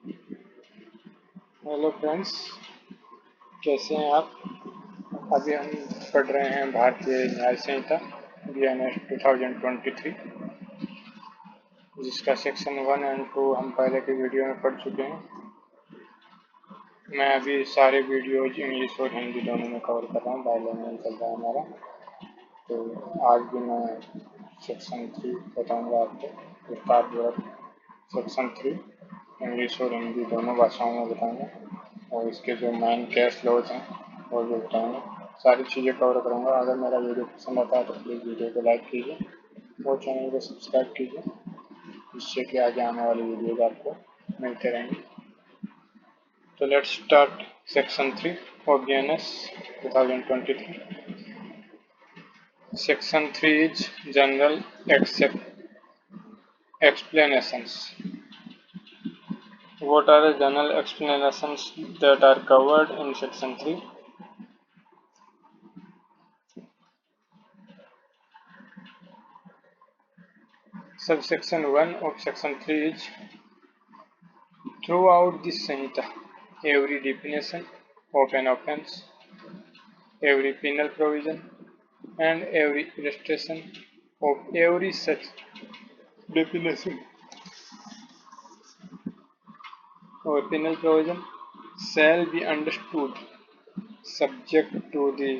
Hello friends, कैसे हैं आप। अभी हम पढ़ रहे हैं भारतीय न्याय संहिता BNS 2023, जिसका सेक्शन 1 एंड 2 हम पहले के वीडियो में पढ़ चुके हैं। मैं अभी सारे वीडियोज इंग्लिश और हिंदी दोनों में कवर कर रहा हूँ, बाइलिंगुअल चल रहा है हमारा। तो आज भी मैं सेक्शन 3 बताऊँगा आपको विस्तारपूर्वक। सेक्शन 3 इंग्लिश और हिंदी दोनों भाषाओं में बताऊँगा, और इसके जो मेन केस लॉज हैं वो भी बताऊँगा। सारी चीज़ें कवर करूँगा। अगर मेरा वीडियो पसंद आता है तो प्लीज़ वीडियो को लाइक कीजिए और चैनल को सब्सक्राइब कीजिए, जिससे कि आगे आने वाली वीडियोज आपको मिलते रहेंगे। तो let's start section 3 of BNS 2023. Section 3 is general explanations. What are the general explanations that are covered in section 3? Subsection 1 of section 3 is throughout this Sanhita, every definition of an offence, every penal provision, and every illustration of every such definition or penal provision shall be understood subject to the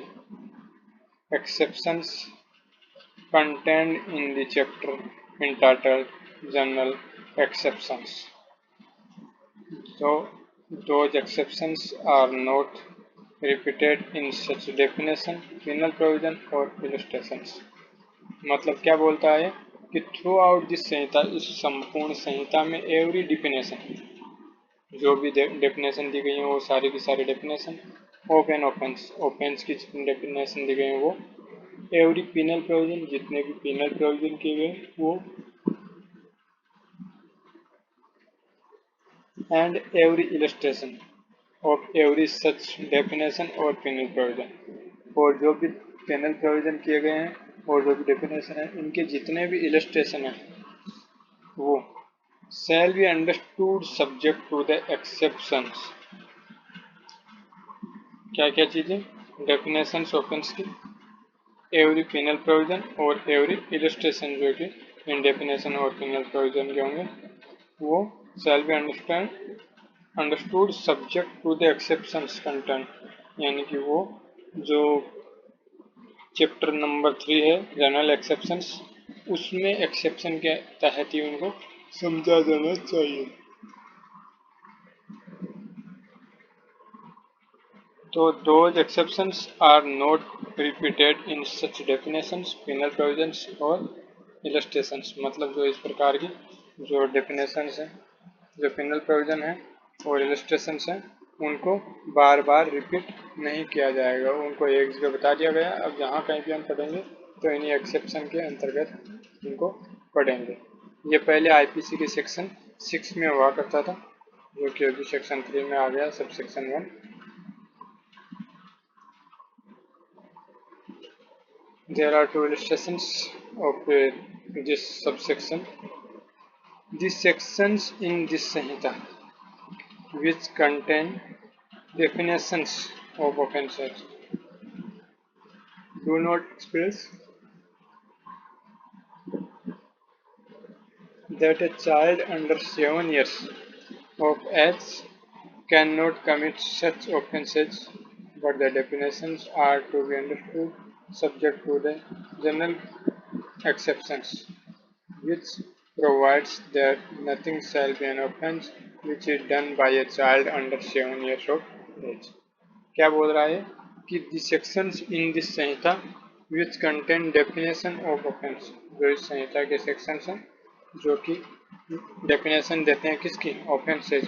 exceptions contained in the chapter entitled General Exceptions. So, those exceptions are not repeated in such definition, penal provision or illustrations. मतलब क्या बोलता है कि through out this संहिता, इस संपूर्ण संहिता में every definition, जो भी डेफिनेशन दी गई है वो सारी की सारी definition of an offence, offence की जितनी डेफिनेशन दी गई है वो, एवरी पिनल प्रोविजन, जितने भी पिनल प्रोविजन किए गए वो, and every illustration of every such definition और पिनल प्रोविजन, और जो भी पिनल प्रोविजन किए गए हैं और जो भी डेफिनेशन है इनके जितने भी इलस्ट्रेशन है वो shall be understood subject to the exceptions. क्या क्या चीजें, डेफिनेशन ऑफेंस की, एवरी पिनल प्रोविजन और एवरी इलस्ट्रेशन जो कि इन डेफिनेशन और पिनल प्रोविजन के होंगे वो shall be understood subject to the exceptions contained, यानी कि वो जो चैप्टर नंबर 3 है जनरल एक्सेप्शंस, उसमें एक्सेप्शन के तहत ही उनको समझा जाना चाहिए। तो those exceptions are not repeated in such definitions, penal provisions और illustrations, मतलब जो इस प्रकार की जो definitions हैं, जो penal provision है और illustrations हैं, उनको बार बार रिपीट नहीं किया जाएगा, उनको एक जगह बता दिया गया। अब जहाँ कहीं भी हम पढ़ेंगे तो इन्हीं एक्सेप्शन के अंतर्गत इनको पढ़ेंगे। ये पहले IPC के सेक्शन 6 में हुआ करता था, जो कि अभी सेक्शन 3 में आ गया, sub section 1। There are two illustrations of this subsection. These sections in this Sanhita, which contain definitions of offences, do not express that a child under 7 years of age cannot commit such offences, but the definitions are to be understood subject to the general exceptions, which provides that nothing shall be an offence which is done by a child under 7 years of age. क्या बोल रहा है कि the sections in this Samhita which contain definition of offence, जो इस संहिता के sections हैं जो कि definition देते हैं किसकी, offences,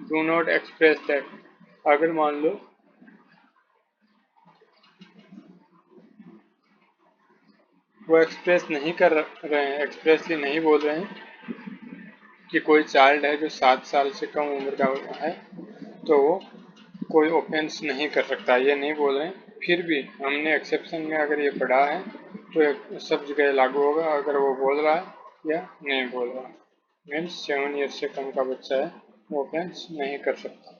do not express that, अगर मान लो वो एक्सप्रेस नहीं कर रहे हैं, एक्सप्रेसली नहीं बोल रहे हैं कि कोई चाइल्ड है जो 7 साल से कम उम्र का है तो वो कोई ऑफेंस नहीं कर सकता, ये नहीं बोल रहे हैं। फिर भी हमने एक्सेप्शन में अगर ये पढ़ा है तो सब जगह लागू होगा, अगर वो बोल रहा है या नहीं बोल रहा है। मीन्स 7 ईयर से कम का बच्चा है ऑफेंस नहीं कर सकता।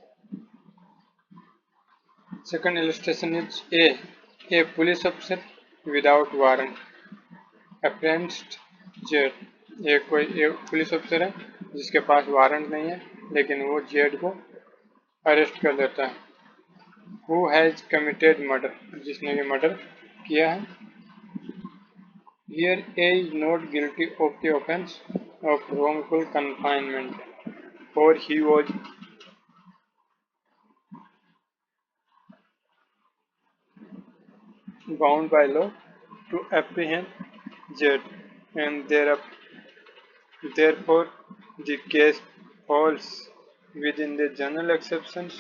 Second illustration is a police officer without warrant apprehends Z. एक पुलिस ऑफिसर है जिसके पास वारंट नहीं है लेकिन वो जेड को अरेस्ट कर लेता है। हु हैज कमिटेड मर्डर, जिसने भी मर्डर किया है। Here A is not guilty of the offence of wrongful confinement or he was bound by law to apprehend Z, and therefore the case falls within the general exceptions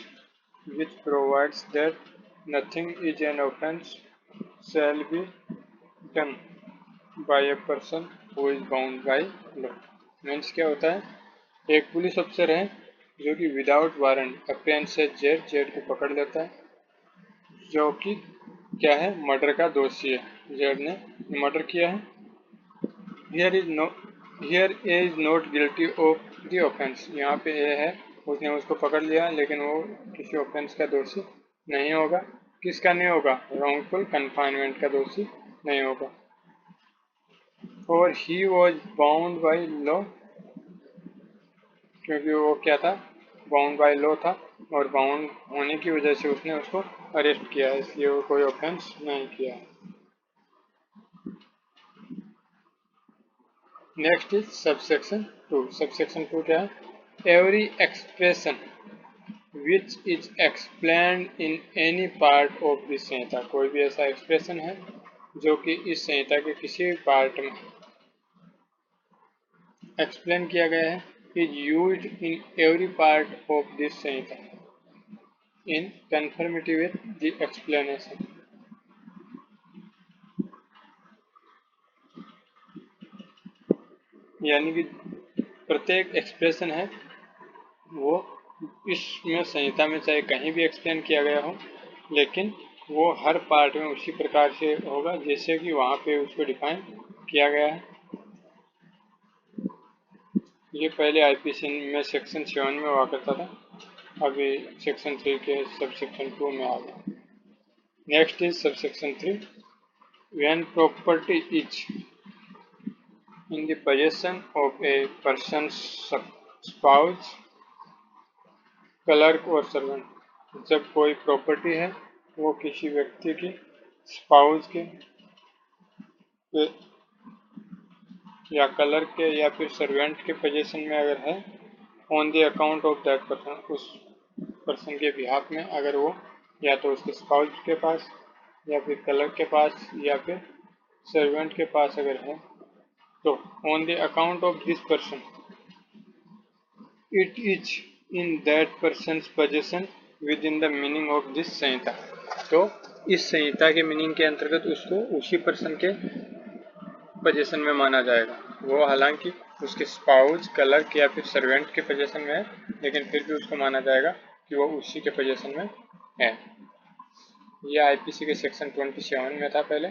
which provides that nothing is an offence shall be done by a person who is bound by law। Means क्या होता है, एक police अफसर है जो कि without warrant अप्रेंट से Z को पकड़ लेता है, जो कि क्या है, मर्डर का दोषी है। जेड ने मर्डर किया है। Here A is not guilty of the offence, यहाँ पे ए है, उसने उसको पकड़ लिया लेकिन वो किसी ऑफेंस का दोषी नहीं होगा। किसका नहीं होगा? रॉन्गफुल कन्फाइनमेंट का दोषी नहीं होगा। और he was bound by law, क्योंकि वो क्या था, बाउंड बाई लॉ था, और बाउंड होने की वजह से उसने उसको अरेस्ट किया है, इसलिए वो कोई ऑफेंस नहीं किया। Next is subsection 2। सबसेक्शन 2 क्या है? Every expression which is explained in any part of this संहिता, कोई भी ऐसा एक्सप्रेशन है जो कि इस संहिता के किसी भी पार्ट में एक्सप्लेन किया गया है, is used in every part of this Samhita in conformity with the explanation. यानी कि प्रत्येक एक्सप्रेशन है वो इसमें संहिता में चाहे कहीं भी एक्सप्लेन किया गया हो, लेकिन वो हर पार्ट में उसी प्रकार से होगा जैसे कि वहाँ पे उसको डिफाइन किया गया है। ये पहले आईपीसी में सेक्शन 7 में हुआ करता था, अभी सेक्शन 3 के सब सेक्शन 2 में आ गया। Next is sub section 3। When property is in the possession of a person, spouse, clerk और सर्वेंट। जब कोई प्रॉपर्टी है वो किसी व्यक्ति की स्पाउस के या क्लर्क के या फिर सर्वेंट के पोजीशन में अगर है, on the account of that person, उस पर्सन के बिहाफ में, अगर वो या तो उसके स्पाउस के पास या फिर क्लर्क के पास या फिर सर्वेंट के पास अगर है, तो on the account of this person it is in that person position within the meaning of this संहिता। तो इस संहिता के मीनिंग के अंतर्गत उसको उसी पर्सन के पोजीशन में माना जाएगा। वो हालांकि उसके स्पाउस, क्लर्क या फिर सर्वेंट के पोजीशन में है, लेकिन फिर भी उसको माना जाएगा कि वो उसी के पोजीशन में है। ये आईपीसी के सेक्शन 27 में था पहले,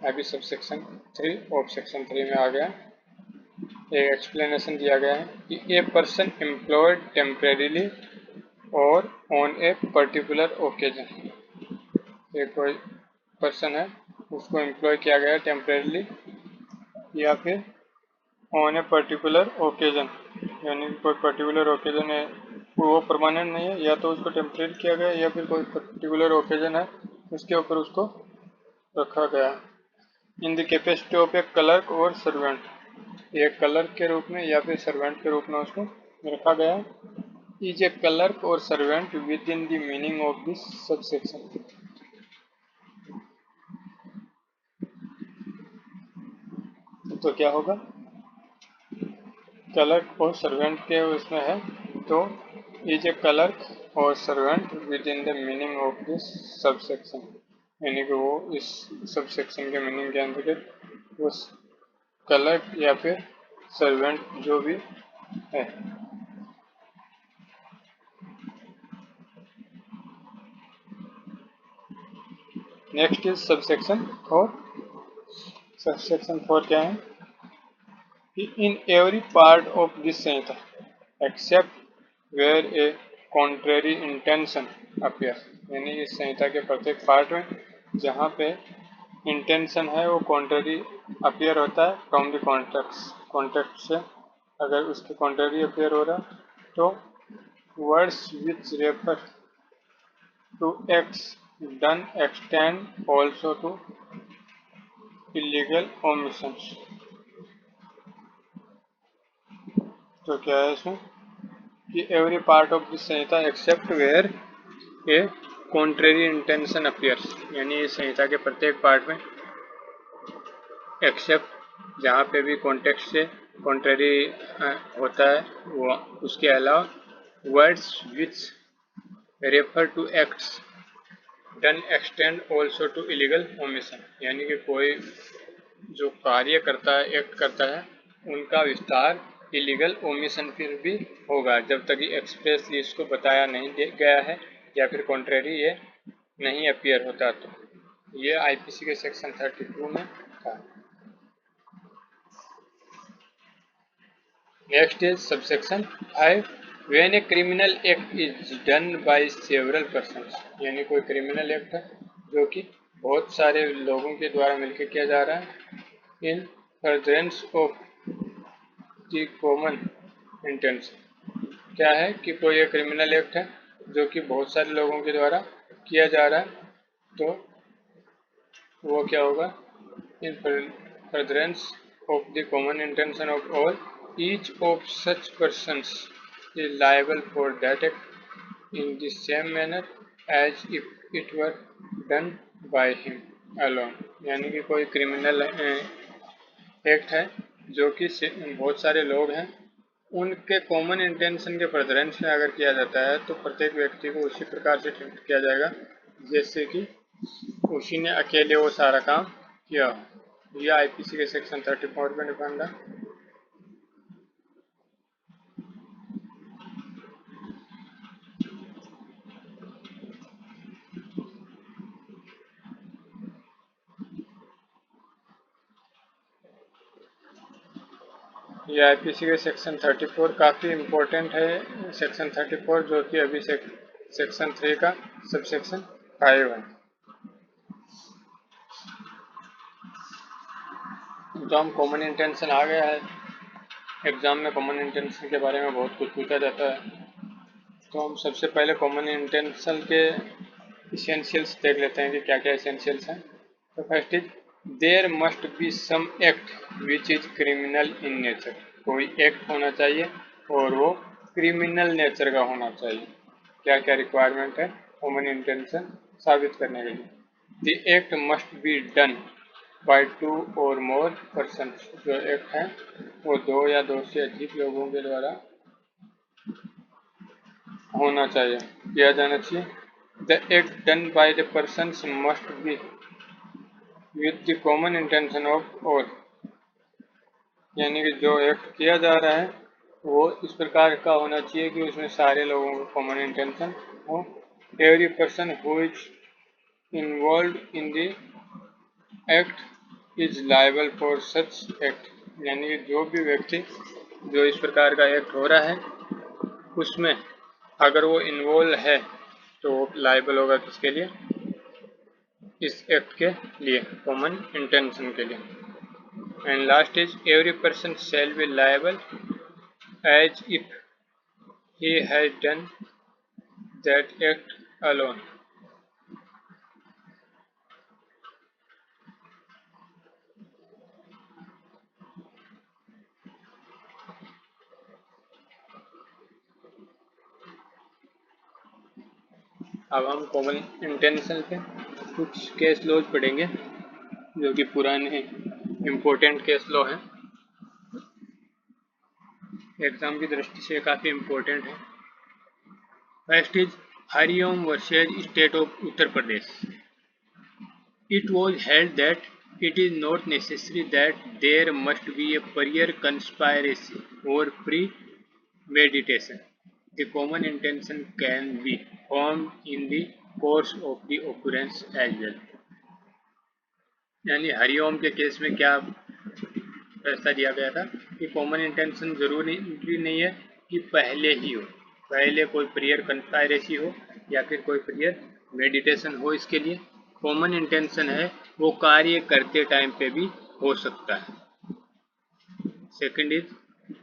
अभी सब सेक्शन 3 और सेक्शन 3 में आ गया। एक एक्सप्लेनेशन दिया गया है कि ए पर्सन एम्प्लॉयड टेम्परेरीली और ऑन ए पर्टिकुलर ओकेजन। एक कोई पर्सन है उसको एम्प्लॉय किया गया टेम्परेरीली या फिर ऑन ए पर्टिकुलर ओकेजन, यानी कोई पर्टिकुलर ओकेजन है, वो परमानेंट नहीं है, या तो उसको टेम्परेरी किया गया या फिर कोई पर्टिकुलर ओकेजन है उसके ऊपर उसको रखा गया। In the capacity of A clerk और सर्वेंट, एक क्लर्क के रूप में या फिर सर्वेंट के रूप में उसको रखा गया। इज ए क्लर्क और servant with in the meaning of this subsection. तो क्या होगा, क्लर्क और सर्वेंट के उसमें है, तो इज ए क्लर्क और servant with in the meaning of this subsection, यानी कि वो इस सबसेक्शन के मीनिंग के अंतर्गत उस क्लर्क या फिर सर्वेंट जो भी है। Next is subsection 4। सबसेक्शन 4 क्या है कि in every part of this संहिता, except where a contrary intention appear, यानी इस संहिता के प्रत्येक पार्ट में जहाँ पे इंटेंशन है वो कॉन्ट्रेरी अपीयर होता है फ्रॉम द कॉन्टेक्स्ट से। अगर उसके कॉन्ट्रेरी अपीयर हो रहा तो words which refer to acts done extend also to illegal omissions. तो क्या है इसमें कि एवरी पार्ट ऑफ दिस संहिता except where a contrary intention appears, यानी इस संहिता के प्रत्येक पार्ट में एक्सेप्ट जहाँ पे भी कॉन्टेक्स्ट से कॉन्ट्रेरी होता है वो उसके अलावा words which refer to acts done extend also to illegal omission, यानी कि कोई जो कार्य करता है एक्ट करता है उनका विस्तार इलीगल ओमिशन फिर भी होगा जब तक ये एक्सप्रेसली इसको बताया नहीं गया है या फिर कॉन्ट्रेरी ये नहीं अपीयर होता। तो ये आईपीसी के सेक्शन 32 में था। Next is subsection 5, when A criminal act is done by several persons, यानी कोई क्रिमिनल एक्ट है जो कि बहुत सारे लोगों के द्वारा मिलकर किया जा रहा है इन furtherance of the common intention. क्या है कि कोई एक क्रिमिनल एक्ट है जो कि बहुत सारे लोगों के द्वारा किया जा रहा है तो वो क्या होगा, इन furtherance of the common intention of all, each of such persons is liable for that act in the same manner as if it were done by him alone, यानी कि कोई क्रिमिनल एक्ट है जो कि बहुत सारे लोग हैं उनके कॉमन इंटेंशन के फर्दरेंस में अगर किया जाता है तो प्रत्येक व्यक्ति को उसी प्रकार से ट्रीट किया जाएगा जैसे कि उसी ने अकेले वो सारा काम किया हो। यह आईपीसी के सेक्शन 34 में डिपेंड है। ये आईपीसी के सेक्शन 34 काफ़ी इम्पोर्टेंट है सेक्शन 34 जो कि अभी सेक्शन 3 का सबसेक्शन 5 है। तो हम कॉमन इंटेंशन आ गया है, एग्जाम में कॉमन इंटेंशन के बारे में बहुत कुछ पूछा जाता है तो हम सबसे पहले कॉमन इंटेंशन के इसेंशियल्स देख लेते हैं कि क्या क्या इसेंशियल्स हैं। तो first is there must be some act which is criminal in nature, कोई एक्ट होना चाहिए और वो क्रिमिनल नेचर का होना चाहिए। क्या क्या रिक्वायरमेंट है कॉमन इंटेंशन साबित करने के लिए, the act must be done by 2 और मोर पर्सन, जो एक्ट है वो 2 या 2 से अधिक लोगों के द्वारा होना चाहिए, किया जाना चाहिए। The act done by the persons must be with the common intention of all, यानी कि जो एक्ट किया जा रहा है वो इस प्रकार का होना चाहिए कि उसमें सारे लोगों का कॉमन इंटेंशन हो। Every person who is involve in the act is liable for such act, यानी कि जो भी व्यक्ति जो इस प्रकार का एक्ट हो रहा है उसमें अगर वो इन्वॉल्व है तो वो लायबल होगा किसके लिए, इस एक्ट के लिए, कॉमन इंटेंशन के लिए। And last is every person shall be liable as if he has done that act alone. अब हम कॉमन इंटेंशन पे कुछ केस लॉज पढ़ेंगे जो कि पुराने इम्पोर्टेंट केस लॉ हैं, एग्जाम की दृष्टि से काफ़ी इम्पोर्टेंट है। First is Hariom versus state of Uttar Pradesh. It was held that it is not necessary that there must be a prior conspiracy or premeditation. The common intention can be formed in the course of the occurrence as well. यानी हरिओम के case में क्या फैसला दिया गया था कि common intention जरूरी नहीं है कि पहले ही हो, पहले कोई प्रेयर कंस्पायरेसी हो या फिर कोई प्रेयर मेडिटेशन हो। इसके लिए कॉमन इंटेंशन है, वो कार्य करते टाइम पे भी हो सकता है। Second is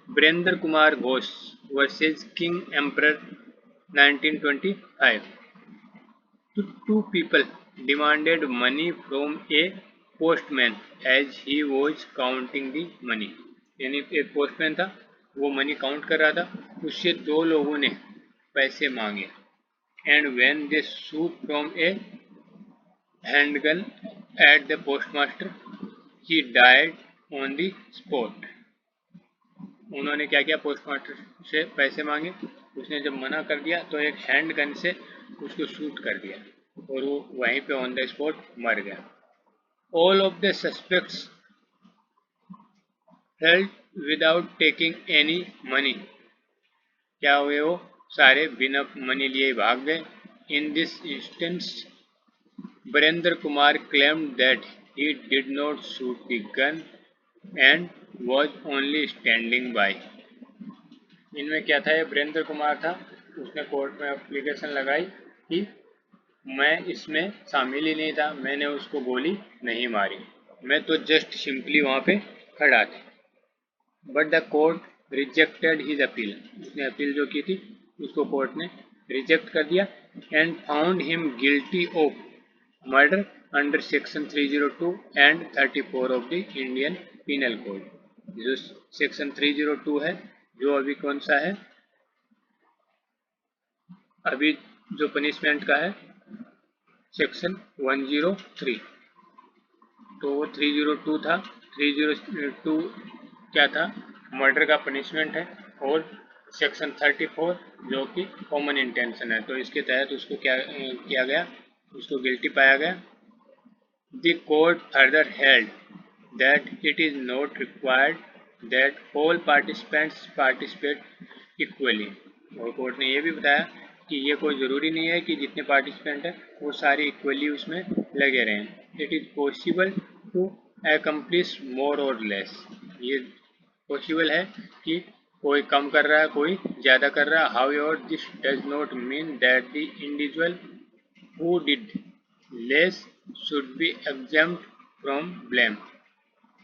Virendra Kumar Ghosh versus king emperor 1925। Two people demanded money from a postman as he was counting the money। यानी एक पोस्टमैन था, वो मनी काउंट कर रहा था, उससे दो लोगों ने पैसे मांगे। And when they shoot from A handgun at the postmaster he died on the spot. उन्होंने क्या किया, पोस्टमास्टर से पैसे मांगे, उसने जब मना कर दिया तो एक हैंड गन से उसको शूट कर दिया और वो वहीं पे ऑन द स्पॉट मर गया। All of the suspects fled without taking any money. क्या हुए, वो सारे बिना मनी लिए भाग गए। In this instance Virendra Kumar claimed that he did not shoot the gun and was only standing by. इनमें क्या था, ये वीरेंद्र कुमार था, उसने कोर्ट में एप्लीकेशन लगाई कि मैं इसमें शामिल ही नहीं था, मैंने उसको गोली नहीं मारी, मैं तो जस्ट सिंपली वहाँ पे खड़ा था। But the court rejected his appeal. उसने अपील जो की थी उसको कोर्ट ने रिजेक्ट कर दिया। And found him guilty of murder under section 302 and 34 of the Indian penal code. जो सेक्शन 302 है, जो अभी कौन सा है, अभी जो पनिशमेंट का है सेक्शन 103, तो वो 302 था। 302 क्या था, मर्डर का पनिशमेंट है, और सेक्शन 34 जो कि कॉमन इंटेंशन है, तो इसके तहत उसको क्या किया गया, उसको गिल्टी पाया गया। The court further held that it is not required that all participants participate equally. और कोर्ट ने यह भी बताया कि ये कोई ज़रूरी नहीं है कि जितने पार्टिसिपेंट हैं वो सारे इक्वली उसमें लगे रहें। It is possible to accomplish more or less। ये पॉसिबल है कि कोई कम कर रहा है, कोई ज़्यादा कर रहा है। However, this does not mean that the individual who did less should be exempt from blame।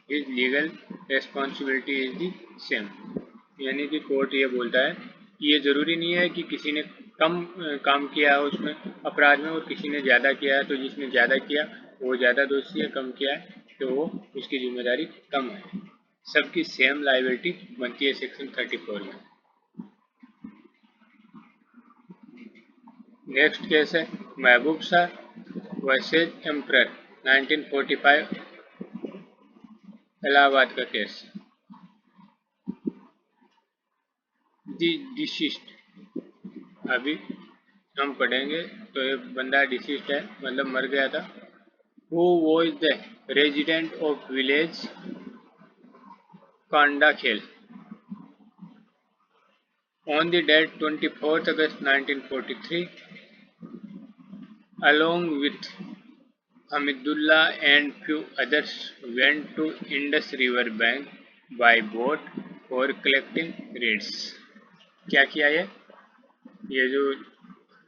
His legal responsibility is the same। यानी कि कोर्ट ये बोलता है कि ये ज़रूरी नहीं है कि किसी ने कम काम किया है उसमें अपराध में और किसी ने ज़्यादा किया है, तो जिसने ज़्यादा किया वो ज़्यादा दोषी है, कम किया है तो वो उसकी जिम्मेदारी कम है। सबकी सेम लायबिलिटी बनती है सेक्शन 34 में। नेक्स्ट केस है महबूब शाह वर्सेज एम्परर 1945, इलाहाबाद का केस। दी डिसीस्ड, अभी हम पढ़ेंगे तो ये बंदा डिसीस्ड है, मतलब मर गया था। Who was the resident of village Kandakhel on the date 24th August 1943, along with Hamidullah and few others went to Indus River bank by boat for collecting reeds। क्या किया ये जो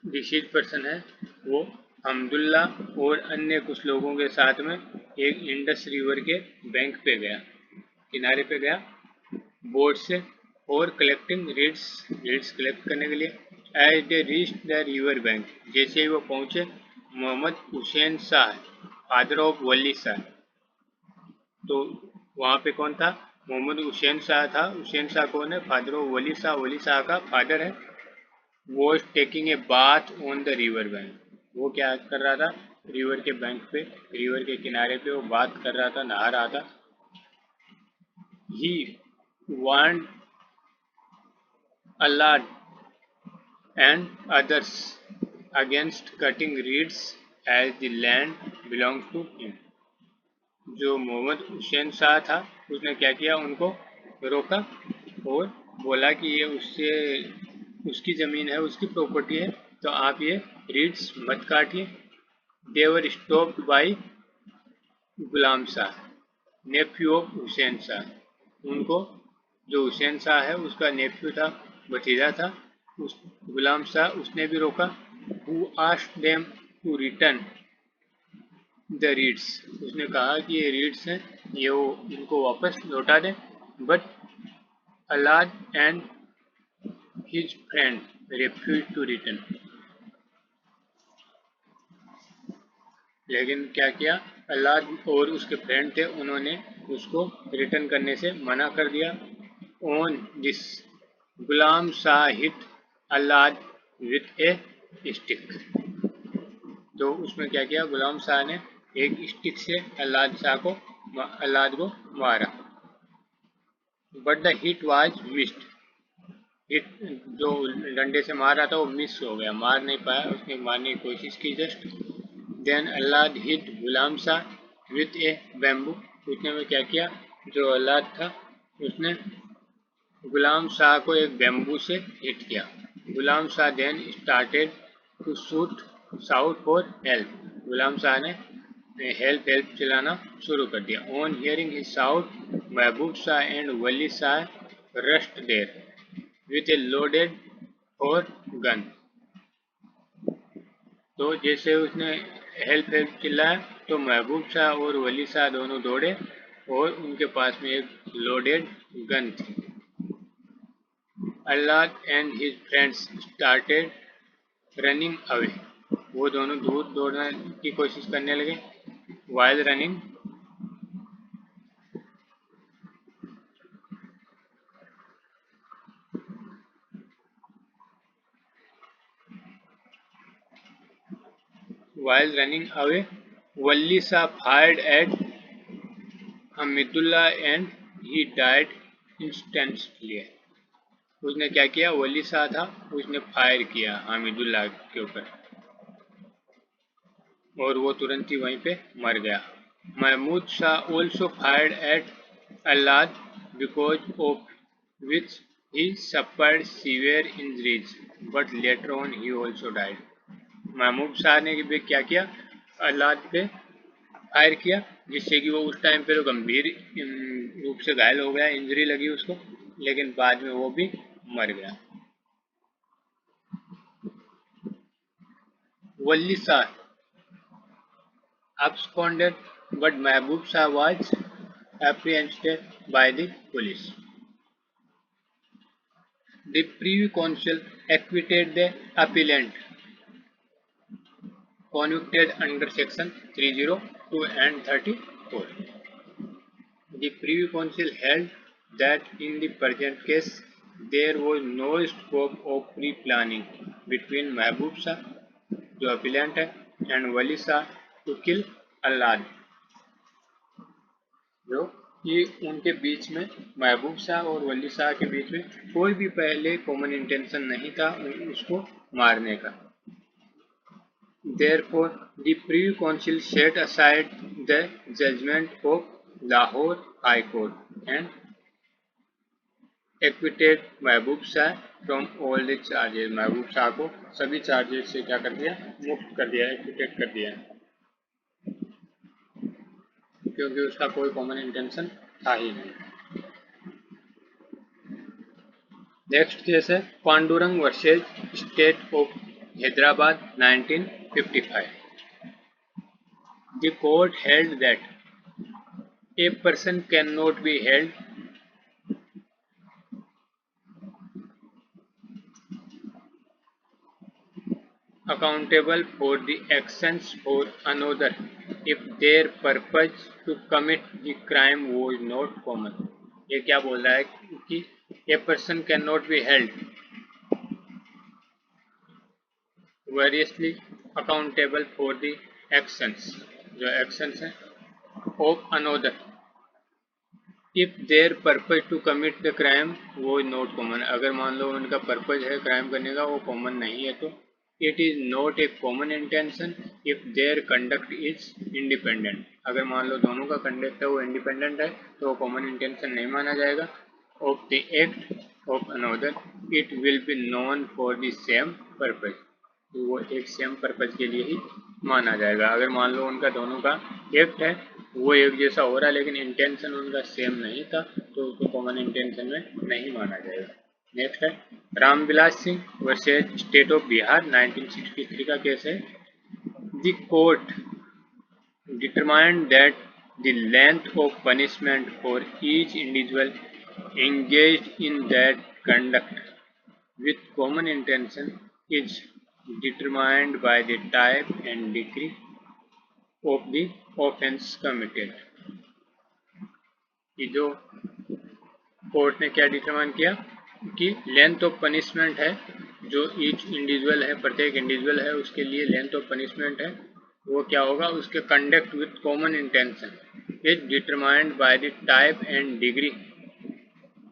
डिसीज पर्सन है वो हमदुल्ला और अन्य कुछ लोगों के साथ में एक इंडस रिवर के बैंक पे गया, किनारे पे गया बोट से, और कलेक्टिंग रीड्स कलेक्ट करने के लिए। As they reach the river bank, जैसे ही वो पहुंचे, मोहम्मद हुसैन शाह फादर ऑफ वली शाह, तो वहाँ पे कौन था, मोहम्मद हुसैन शाह था। हुसैन शाह कौन है, फादर ऑफ वली शाह का फादर है। वो taking a bath on the river bank, वो क्या कर रहा था, रिवर के बैंक पे, रिवर के किनारे पे वो बात कर रहा था, नहा रहा था। He want Allah and others against cutting reeds as the land belonged to him। जो मोहम्मद हुसैन शाह था उसने क्या किया, उनको रोका और बोला कि ये उसकी ज़मीन है, उसकी प्रॉपर्टी है, तो आप ये रीड्स मत काटिए। They were stopped by Ghulam Shah nephew of Hussain Shah. उनको, जो हुसैन शाह है उसका नेफ्यू था, भतीजा था, उस गुलाम शाह, उसने भी रोका। Who asked them to return the reeds, उसने कहा कि ये रीड्स हैं, ये वो इनको वापस लौटा दें। But Allad and his friend refuse to return, लेकिन क्या किया, अल्लाद और उसके फ्रेंड थे, उन्होंने उसको रिटर्न करने से मना कर दिया। On this Ghulam Shah hit Allad with a stick, तो उसमें क्या किया, गुलाम शाह ने एक स्टिक से अल्लाद को मारा। But the hit was missed, hit जो डंडे से मार रहा था वो मिस हो गया, मार नहीं पाया, उसने मारने की कोशिश की just. Then Allad hit Ghulam Shah with a bamboo, उसने में क्या किया, जो अल्लाद था उसने गुलाम शाह को एक बैम्बू से हिट किया। Ghulam Shah then started to shout for help, Ghulam Shah ने हेल्प हेल्प चिल्लाना शुरू कर दिया। On hearing his shout Mahboob Shah and Wali Shah rushed there with a loaded और गन, तो जैसे उसने हेल्प हेल्प चिल्लाया तो महबूब शाह और वली शाह दोनों दौड़े और उनके पास में एक लोडेड गन थी। Allad and his friends started running away, वो दोनों दूर दौड़ने की कोशिश करने लगे। While running away, Wali Shah fired at Hamidullah and he died instantly. उसने क्या किया, वली शाह था, उसने फायर किया हामिदुल्लाह के ऊपर और वो तुरंत ही वहीं पे मर गया। Mahmood Shah also fired at Allad because of which he suffered severe injuries but later on he also died, Mahmood Shah ने भी क्या किया, अल्लाद पे फायर किया जिससे कि वो उस टाइम पे तो गंभीर रूप से घायल हो गया, इंजरी लगी उसको, लेकिन बाद में वो भी मर गया। वली Shah absconded, but Mahbub Shah was apprehended by the police. The Privy Council acquitted the appellant, convicted under Section 302 and 34. The Privy Council held that in the present case there was no scope of pre-planning between Mahbub Shah, जो appellant है, and Wali Shah to kill अल्लाद, जो कि उनके बीच में महबूब शाह और वली शाह के बीच में कोई भी पहले कॉमन इंटेंशन नहीं था उसको मारने का। Therefore, the Privy Council set aside the judgment of Lahore High Court and acquitted Mehboob Shah from all the charges, महबूब शाह को सभी चार्जेस से क्या कर दिया, मुक्त कर दिया, एक्विटेड कर दिया, क्योंकि उसका कोई कॉमन इंटेंशन था ही नहीं। नेक्स्ट केस है Pandurang versus state of Hyderabad 1955। The court held that a person can not be held accountable for the actions for another if their purpose to commit the crime was not common। ये क्या बोल रहा है कि a person cannot be held variously accountable for the actions, जो actions हैं of another if their purpose to commit the crime was not common, अगर मान लो उनका पर्पज है क्राइम करने का वो कॉमन नहीं है तो it is not a common intention if there conduct is independent, अगर मान लो दोनों का कंडक्ट है वो इंडिपेंडेंट है तो वो कॉमन इंटेंशन नहीं माना जाएगा। Of the act of another it will be known for the same purpose, तो वो एक सेम पर्पज के लिए ही माना जाएगा। अगर मान लो उनका दोनों का एक्ट है वो एक जैसा हो रहा है लेकिन इंटेंशन उनका सेम नहीं था तो उसको कॉमन इंटेंशन में नहीं माना जाएगा। नेक्स्ट है Ramvilas Singh versus state of Bihar 1963 का केस है। The court determined that the length of punishment for each individual engaged in that conduct with common intention is determined by the type and degree of the offense committed। ये जो court ने क्या determine किया कि length of punishment है, जो each individual है, प्रत्येक इंडिविजुअल है, उसके लिए लेंथ ऑफ पनिशमेंट है, वो क्या होगा, उसके conduct with common intention is determined by the type and degree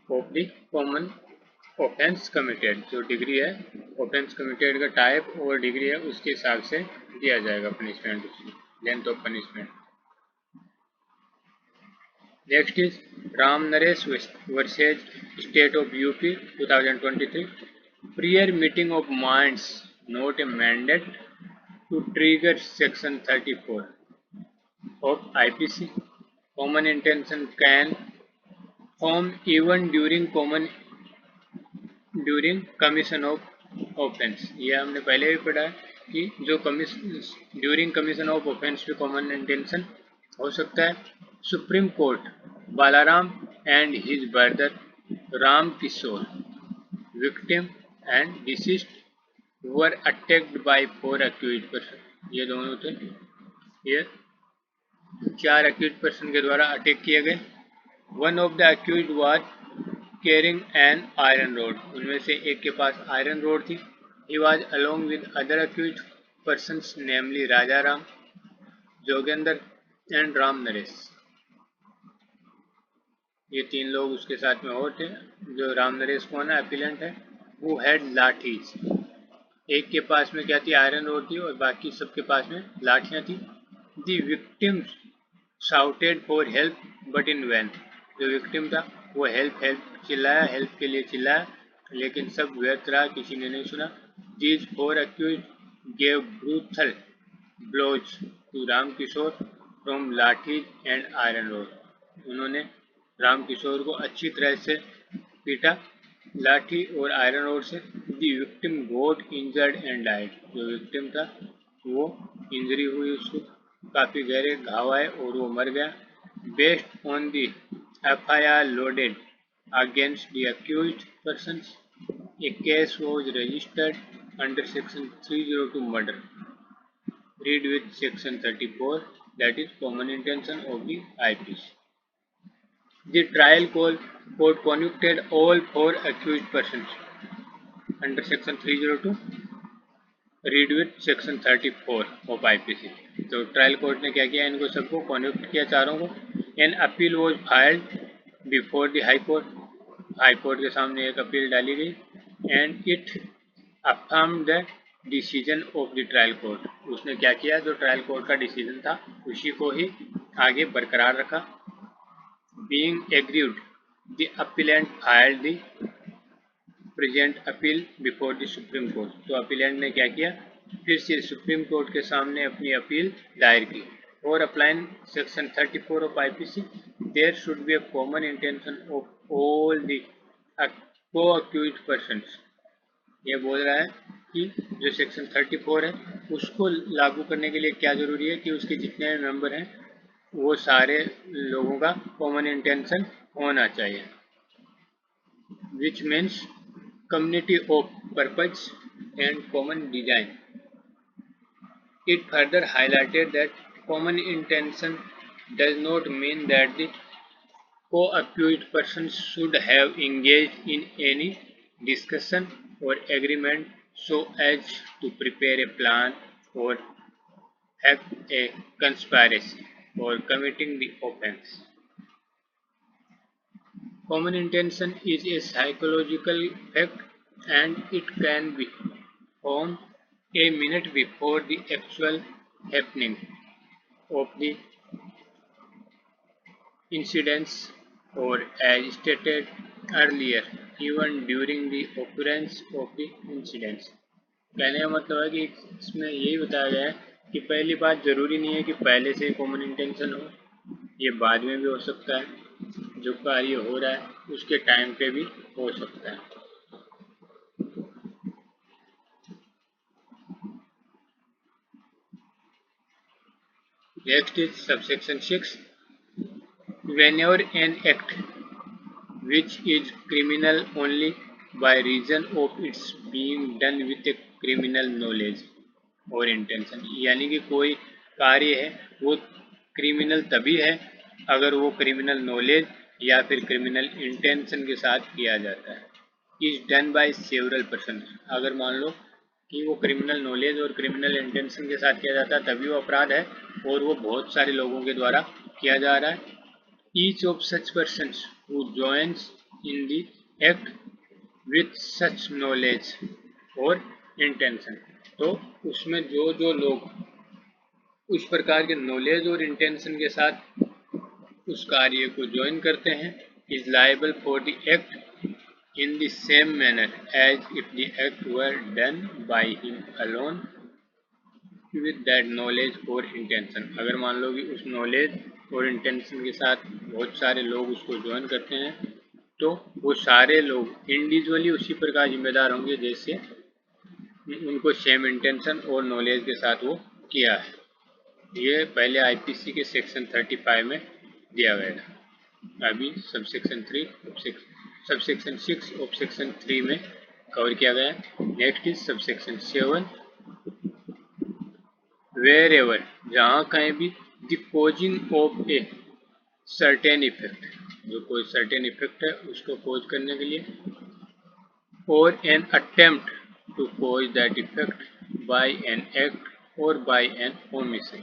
of the common offence committed. जो डिग्री है ऑफेंस कमिटेड का टाइप और डिग्री है, उसके हिसाब से दिया जाएगा पनिशमेंट, उसकी length of punishment. Next is Ram Naresh versus state of UP 2023। Prior meeting of minds not a mandate to trigger section 34 of IPC। Common intention can form even during commission of offense। ये हमने पहले भी पढ़ा है कि जो during commission of offence भी common intention हो सकता है। Supreme Court Balaram and his brother Ram Kishore victim and deceased were attacked by 4 accused person. ये दोनों थे, ये 4 accused पर्सन के द्वारा अटैक किए गए। One of the accused was carrying an iron rod। उनमें से एक के पास आयरन रोड थी। He was along with other accused persons namely Raja Ram, Jogendra and Ram Naresh. ये 3 लोग उसके साथ में और थे। जो राम नरेश कौन है, अपीलेंट है, वो हैड लाठीज। एक के पास में क्या थी, आयरन रोड थी, और बाकी सबके पास में लाठियां थी। The victim shouted for help but in vain. जो विक्टिम था वो हेल्प हेल्प चिल्लाया, हेल्प के लिए चिल्लाया, लेकिन सब व्यर्थ रहा, किसी ने नहीं सुना। These 4 accused gave brutal blows to Ram Kishore from lathis and iron rod. उन्होंने राम किशोर को अच्छी तरह से पीटा लाठी और आयरन रोड से। The victim got injured and died. जो विक्टिम था वो इंजरी हुई, उसको काफ़ी गहरे घाव आए और वो मर गया। Based on the FIR loaded against the accused persons, a case was registered under section 302 murder, read with section 34, that is common intention of the IPC। The trial court convicted all 4 accused persons under section 302, read with section 34 of IPC। तो trial court ने क्या किया, इनको सबको convict किया, चारों को। An appeal was filed before the high court. High court के सामने एक अपील डाली गई। And it affirm the decision of the trial court. उसने क्या किया, जो ट्रायल कोर्ट का डिसीजन था उसी को ही आगे बरकरार रखा। Being aggrieved, the appellant filed the present appeal before the Supreme Court। तो appellant ने क्या किया, फिर से सुप्रीम कोर्ट के सामने अपनी अपील दायर की। और applying section 34 of IPC, there should be a common intention of all the co-accused persons। ये बोल रहा है कि जो सेक्शन 34 है उसको लागू करने के लिए क्या जरूरी है कि उसके जितने मेंबर हैं वो सारे लोगों का कॉमन इंटेंशन होना चाहिए, which means community of purpose and common design. It further highlighted that common intention does not mean that the co-accused persons should have engaged in any discussion or agreement so as to prepare a plan or have a conspiracy for committing the offense। Common intention is a psychological fact and it can be formed a minute before the actual happening of the incidents or as stated earlier even during the occurrence of the incidents। कहने का मतलब है कि इसमें यही बताया गया है कि पहली बात जरूरी नहीं है कि पहले से कॉमन इंटेंशन हो, ये बाद में भी हो सकता है, जो कार्य हो रहा है उसके टाइम पे भी हो सकता है। Next is subsection 6. Whenever an act which is criminal only by reason of its being done with a criminal knowledge और इंटेंशन, यानी कि कोई कार्य है वो क्रिमिनल तभी है अगर वो क्रिमिनल नॉलेज या फिर क्रिमिनल इंटेंशन के साथ किया जाता है। Is done by several person, अगर मान लो कि वो क्रिमिनल नॉलेज और क्रिमिनल इंटेंशन के साथ किया जाता है तभी वो अपराध है और वो बहुत सारे लोगों के द्वारा किया जा रहा है। Each of such persons who joins in the act with such knowledge और इंटेंशन, तो उसमें जो जो लोग उस प्रकार के नॉलेज और इंटेंशन के साथ उस कार्य को ज्वाइन करते हैं is liable for the act in the same manner as if the act were done by him alone with that knowledge or intention। अगर मान लो कि उस नॉलेज और इंटेंशन के साथ बहुत सारे लोग उसको ज्वाइन करते हैं तो वो सारे लोग इंडिविजुअली उसी प्रकार जिम्मेदार होंगे जैसे उनको सेम इंटेंशन और नॉलेज के साथ वो किया है। ये पहले आईपीसी के सेक्शन 35 में दिया गया था, अभी सबसेक्शन 6 ऑफ सेक्शन 3 में कवर किया गया। Next is subsection 7। Wherever, जहाँ कहीं भी the causing of a certain effect, जो कोई सर्टेन इफेक्ट है उसको कॉज करने के लिए, और an attempt to cause that effect by an act or by an omission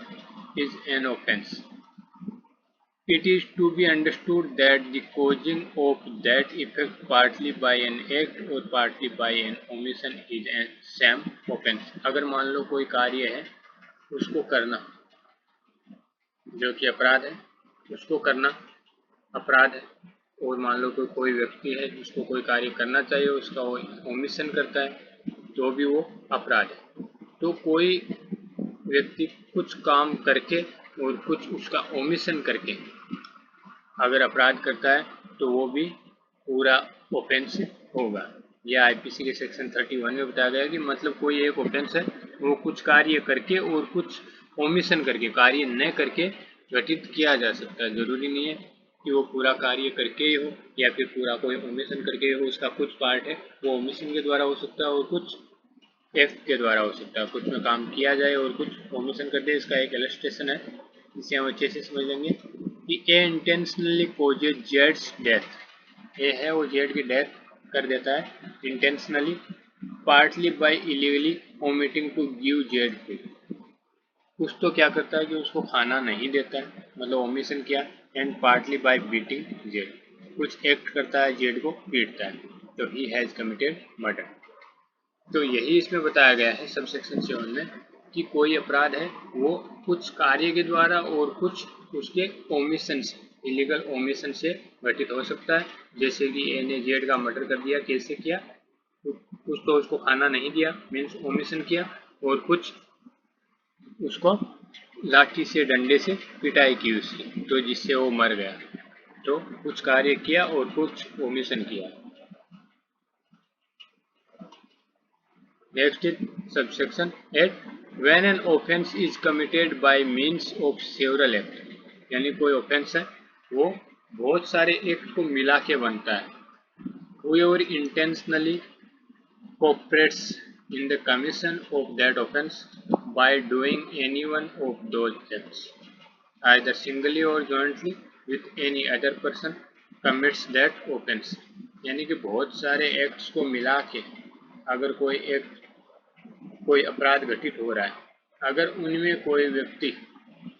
is an offence. It is to be understood that the causing of that effect partly by an act or partly by an omission is a same offense। अगर मान लो कोई कार्य है उसको करना जो कि अपराध है, उसको करना अपराध है, और मान लो कोई व्यक्ति है जिसको कोई कार्य करना चाहिए उसका वो ओमिशन करता है तो भी वो अपराध है। तो कोई व्यक्ति कुछ काम करके और कुछ उसका ओमिशन करके अगर अपराध करता है तो वो भी पूरा ऑफेंस होगा। यह आईपीसी के सेक्शन 31 में बताया गया कि मतलब कोई एक ऑफेंस है वो कुछ कार्य करके और कुछ ओमिशन करके, कार्य न करके घटित किया जा सकता है। जरूरी नहीं है कि वो पूरा कार्य करके ही हो या फिर पूरा कोई ओमिशन करके हो, उसका कुछ पार्ट है वो ओमिशन के द्वारा हो सकता है और कुछ एक्ट के द्वारा हो सकता है। कुछ में काम किया जाए और कुछ ओमिशन कर दे। इसका एक इलस्ट्रेशन है, इसे हम अच्छे से समझ लेंगे कि ए इंटेंशनली कॉजेज जेड्स डेथ, ए है वो जेड की डेथ कर देता है intentionally, partly by illegally omitting to give Z food, कुछ तो क्या करता है कि उसको खाना नहीं देता है मतलब ओमिशन किया, and partly bye beating Z, कुछ एक्ट करता है जेड को पीटता है, तो ही हैज कमिटेड मर्डर। तो यही इसमें बताया गया है सबसेक्शन 7 में कि कोई अपराध है वो कुछ कार्य के द्वारा और कुछ उसके ओमिशन से, इलीगल ओमिशन से घटित हो सकता है। जैसे कि ए ने जेड का मर्डर कर दिया, कैसे किया, कुछ तो उसको खाना नहीं दिया मीन्स ओमिशन किया, और कुछ उसको लाठी से डंडे से पिटाई की उसकी तो जिससे वो मर गया। तो कुछ कार्य किया और कुछ ओमिशन किया। Next is subsection 8. When an offence is committed by means of several acts, यानी कोई offence है वो बहुत सारे एक्ट को मिला के बनता है। Whoever intentionally cooperates in the commission of that offence by doing any one of those acts, either singly or jointly with any other person, commits that offence। यानी कि बहुत सारे एक्ट्स को मिला के अगर कोई अपराध घटित हो रहा है, अगर उनमें कोई व्यक्ति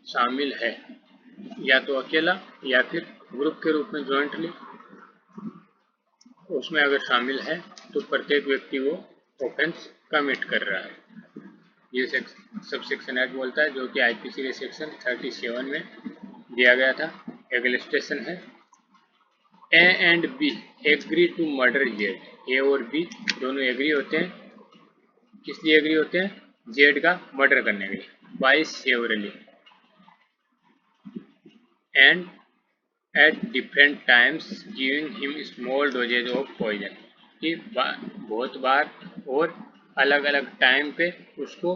शामिल है या तो अकेला या फिर ग्रुप के रूप में जॉइंटली, उसमें अगर शामिल है तो प्रत्येक व्यक्ति वो ऑफेंस कमिट कर रहा है। ये सबसेक्शन 8 बोलता है, जो कि आईपीसी के सेक्शन 37 में दिया गया था। एक इलस्ट्रेशन है, A and B agree to murder Z, A और बी दोनों एग्री होते हैं, किस लिए एग्री होते हैं, जेड का मर्डर करने के लिए, by severally and at different times giving him small doses of poison, कि बहुत बार और अलग अलग टाइम पे उसको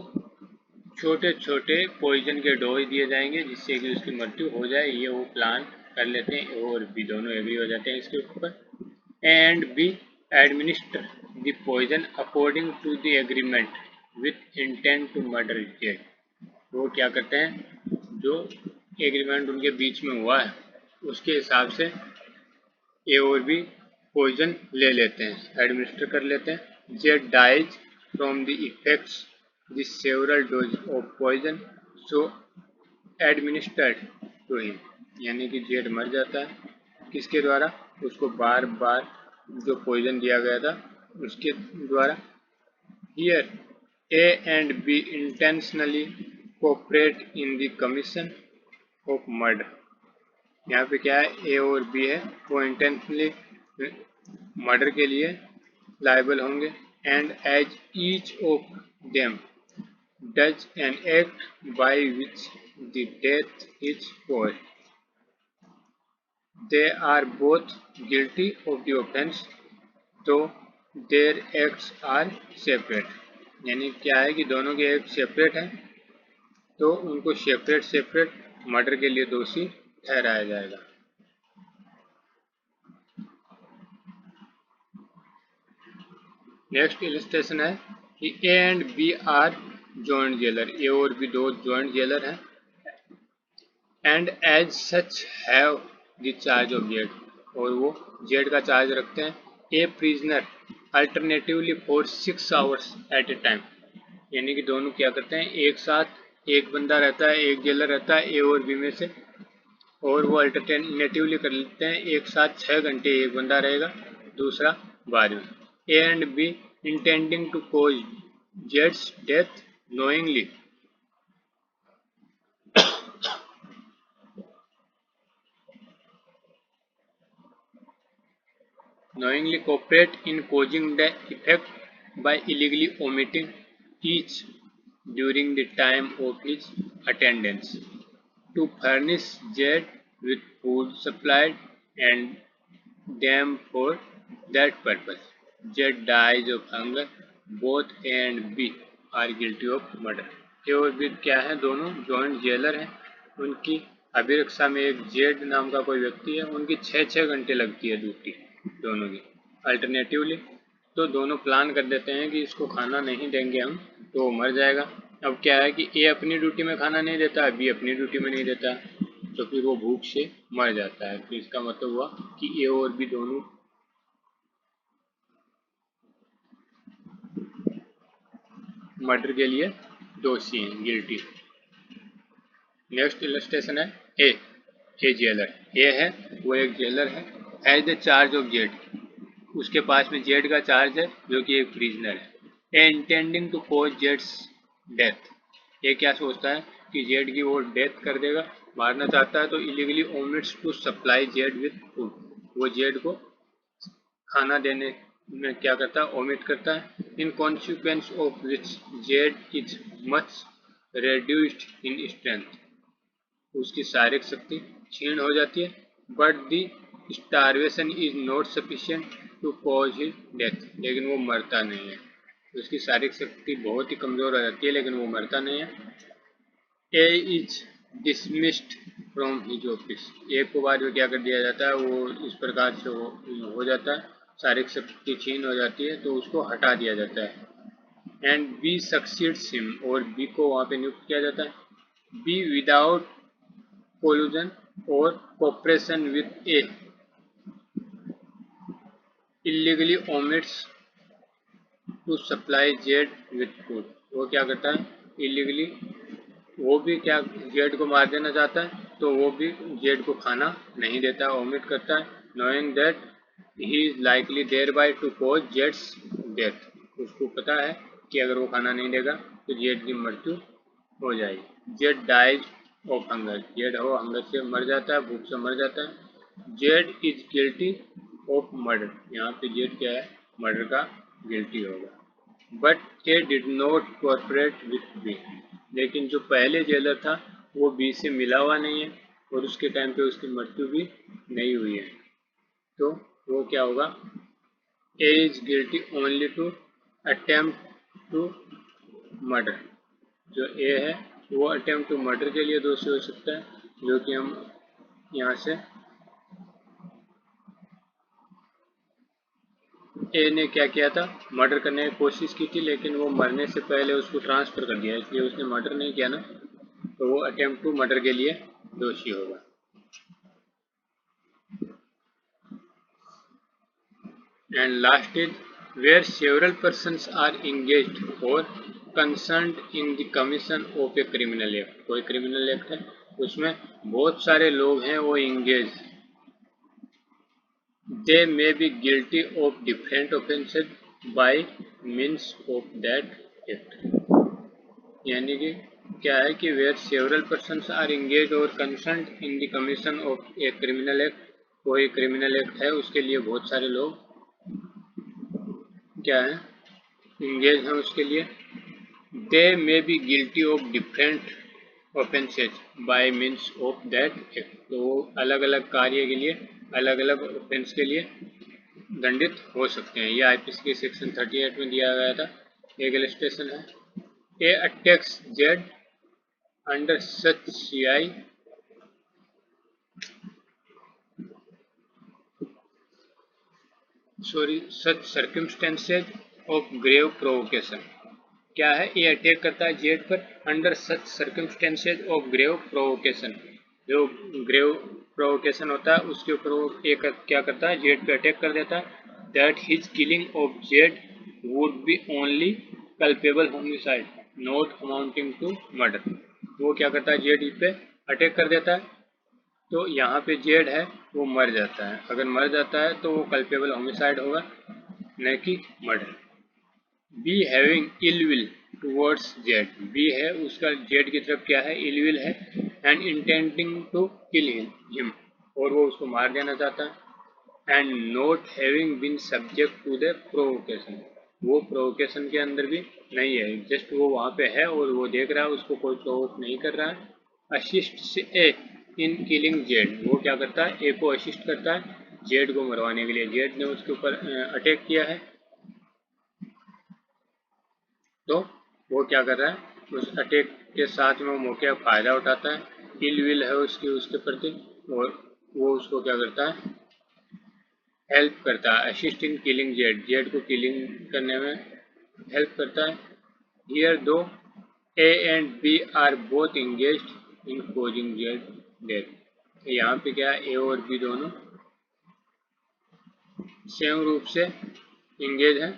छोटे छोटे पॉइजन के डोज दिए जाएंगे जिससे कि उसकी मृत्यु हो जाए, ये वो प्लान कर लेते हैं और भी दोनों एग्री हो जाते हैं इसके ऊपर। And B administer the poison according to the agreement with intent to murder Z. वो क्या करते हैं, जो एग्रीमेंट उनके बीच में हुआ है उसके हिसाब से ए और बी पॉइजन ले लेते हैं, एडमिनिस्टर कर लेते हैं। Z dies from the effects the several dose of poison so administered to him, यानी कि जेड मर जाता है किसके द्वारा, उसको बार बार जो पॉइजन दिया गया था उसके द्वारा। Here A and B intentionally cooperate in the commission of murder. यहाँ पे क्या है, ए और बी है, वो इंटेंशनली मर्डर के लिए लायबल होंगे। And as each of them does an act by which the death is caused, they are both guilty of the offence though their acts are separate. यानी क्या है कि दोनों के एक्ट सेपरेट हैं तो उनको सेपरेट सेपरेट मर्डर के लिए दोषी ठहराया जाएगा। नेक्स्ट इलस्ट्रेशन है कि A and B are joint jailer, A और बी दो जॉइंट जेलर हैं। And as such have the charge of Z, और वो जेड का चार्ज रखते हैं। A prisoner alternatively for 6 hours at a time, यानी कि दोनों क्या करते हैं, एक साथ एक बंदा रहता है, एक जेलर रहता है ए और बी में से, और वो अल्टरनेटिवली कर लेते हैं, एक साथ 6 घंटे एक बंदा रहेगा दूसरा बाद में। A and B intending to cause जेड्स death knowingly cooperate in causing the effect by illegally omitting each during the time of his attendance to furnish Jed with food supplied and them for that purpose. Jed dies of hunger. Both A and B are guilty of murder. ए और B क्या है, दोनों joint jailer हैं। उनकी अभिरक्षा में एक Z नाम का कोई व्यक्ति है, उनकी 6-6 घंटे लगती है ड्यूटी दोनों की अल्टरनेटिवली। तो दोनों प्लान कर देते हैं कि इसको खाना नहीं देंगे हम तो वो मर जाएगा। अब क्या है कि ए अपनी ड्यूटी में खाना नहीं देता, बी अपनी ड्यूटी में नहीं देता, तो फिर वो भूख से मर जाता है। तो इसका मतलब हुआ कि ए और बी दोनों मर्डर के लिए दोषी हैं, गिल्टी। नेक्स्ट इलस्ट्रेशन है ए जेलर। ए है वो एक जेलर है, as the charge of Z, उसके पास में जेड का चार्ज है जो कि एक प्रिजनर है। ए इंटेंडिंग टू कॉज जेड्स डेथ, ये क्या सोचता है कि जेड की वो डेथ कर देगा, मारना चाहता है, तो illegally omits to supply Z with food, वो जेड को खाना देने में क्या करता है, ओमिट करता है। In consequence of which Z is much reduced in strength, उसकी शारीरिक शक्ति क्षीण हो जाती है। But the starvation is not sufficient to cause his death, लेकिन वो मरता नहीं है, उसकी शारीरिक शक्ति बहुत ही कमजोर हो जाती है लेकिन वो मरता नहीं है। A is dismissed from his office, A को बाद में क्या कर दिया जाता है, वो इस प्रकार से हो जाता है, शारीरिक शक्ति क्षीण हो जाती है तो उसको हटा दिया जाता है। एंड बी सक्सीड्स हिम, और बी को वहाँ पे नियुक्त किया जाता है। B without collusion or cooperation with A illegally omits to supply Z with food, वो क्या करता है, इलीगली वो भी क्या जेड को मार देना चाहता है तो वो भी जेड को खाना नहीं देता, ओमिट करता है। Knowing that he is likely thereby to cause जेड्स डेथ, उसको पता है कि अगर वो खाना नहीं देगा तो जेड की मृत्यु हो जाएगी। Z dies of hunger, Z हो हंगर से मर जाता है, भूख से मर जाता है। Z is guilty of murder, यहाँ पे जेड क्या है, मर्डर का गिल्टी होगा। But A did not cooperate with B, लेकिन जो पहले जेलर था वो बी से मिला हुआ नहीं है और उसके टाइम पे उसकी मृत्यु भी नहीं हुई है, तो वो क्या होगा, A is guilty only to attempt to murder, जो ए है वो अटेम्प्ट टू मर्डर के लिए दोषी हो सकता है, जो कि हम यहाँ से ए ने क्या किया था, मर्डर करने की कोशिश की थी, लेकिन वो मरने से पहले उसको ट्रांसफर कर दिया, इसलिए उसने मर्डर नहीं किया ना, तो वो अटेम्प्ट टू मर्डर के लिए दोषी होगा। And last is where several persons are engaged or concerned in the commission of a criminal act. कोई क्रिमिनल एक्ट है, उसमें बहुत सारे लोग हैं वो engage, they may be guilty of different offenses by means of that act। यानी कि क्या है कि where several persons are engaged or concerned in the commission of a criminal act, कोई क्रिमिनल एक्ट है उसके लिए बहुत सारे लोग क्या है, इंगेज हैं उसके लिए। they may be guilty of different offenses by means of that act, तो अलग अलग कार्य के लिए, अलग अलग ऑफेंस के लिए दंडित हो सकते हैं। यह आईपीसी के सेक्शन 38 में दिया गया था। एक इलस्ट्रेशन है, A attacks Z under such such circumstances of grave provocation. क्या है, ये अटैक करता है जेड पर under such circumstances of grave provocation. जो ग्रेव प्रोवोकेशन होता है उसके ऊपर वो एक क्या करता है, जेड पे अटैक कर देता है। That his killing of Z would be only culpable homicide not amounting to murder. वो क्या करता है, जेड पे अटैक कर देता है, तो यहाँ पे जेड है वो मर जाता है। अगर मर जाता है तो वो कल्पेबल होमिसाइड होगा, न कि murder. B having ill will towards Z, B है उसका जेड की तरफ क्या है, इल विल है, and intending to kill him, और वो उसको मार देना चाहता है। And not having been subject to the provocation, वो प्रोवोकेशन के अंदर भी नहीं है, जस्ट वो वहाँ पे है और वो देख रहा है, उसको कोई प्रोवोक नहीं कर रहा है। असिस्ट ए इन किलिंग जेड, वो क्या करता है, ए को असिस्ट करता है जेड को मरवाने के लिए। जेड ने उसके ऊपर अटैक किया है, तो वो क्या कर रहा है, उस अटैक के साथ में वो मौके का फायदा उठाता है, इल विल है उसकी उसके प्रति, और वो उसको क्या करता है, हेल्प करता है, assist in killing Z, Z को किलिंग करने में हेल्प करता है। Here though A and B are both engaged in causing Z death. यहाँ पे क्या है, ए और बी दोनों सेम रूप से इंगेज हैं।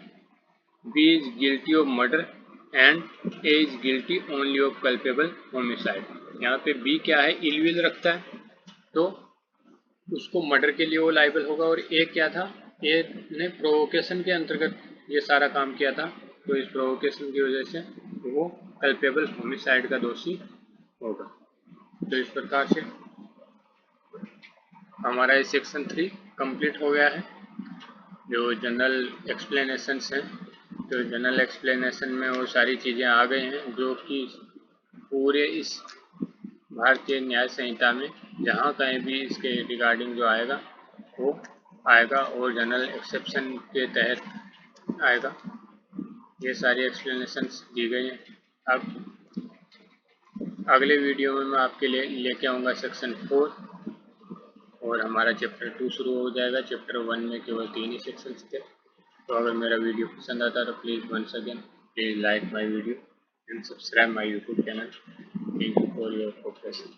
B is guilty of murder and A is guilty only of culpable homicide. यहाँ पे बी क्या है, इलविल रखता है, तो उसको मर्डर के लिए वो लाइबल होगा, और ए क्या था, ए ने प्रोवोकेशन के अंतर्गत ये सारा काम किया था, तो इस प्रोवोकेशन की वजह से वो कल्पेबल होमिसाइड का दोषी होगा। तो इस प्रकार से हमारा ये सेक्शन 3 कंप्लीट हो गया है। जो जनरल एक्सप्लेनेशंस हैं, तो जनरल एक्सप्लेनेशन में वो सारी चीज़ें आ गई हैं जो कि पूरे इस भारतीय न्याय संहिता में जहाँ कहीं भी इसके रिगार्डिंग जो आएगा वो आएगा, और जनरल एक्सेप्शन के तहत आएगा। ये सारी एक्सप्लेनेशंस दी गई हैं। अब अगले वीडियो में मैं आपके लिए लेके आऊँगा सेक्शन 4, और हमारा चैप्टर 2 शुरू हो जाएगा। चैप्टर 1 में केवल 3 ही सेक्शंस थे। तो अगर मेरा वीडियो पसंद आता है तो please once again please like my video and subscribe my YouTube channel. Thank you for your cooperation.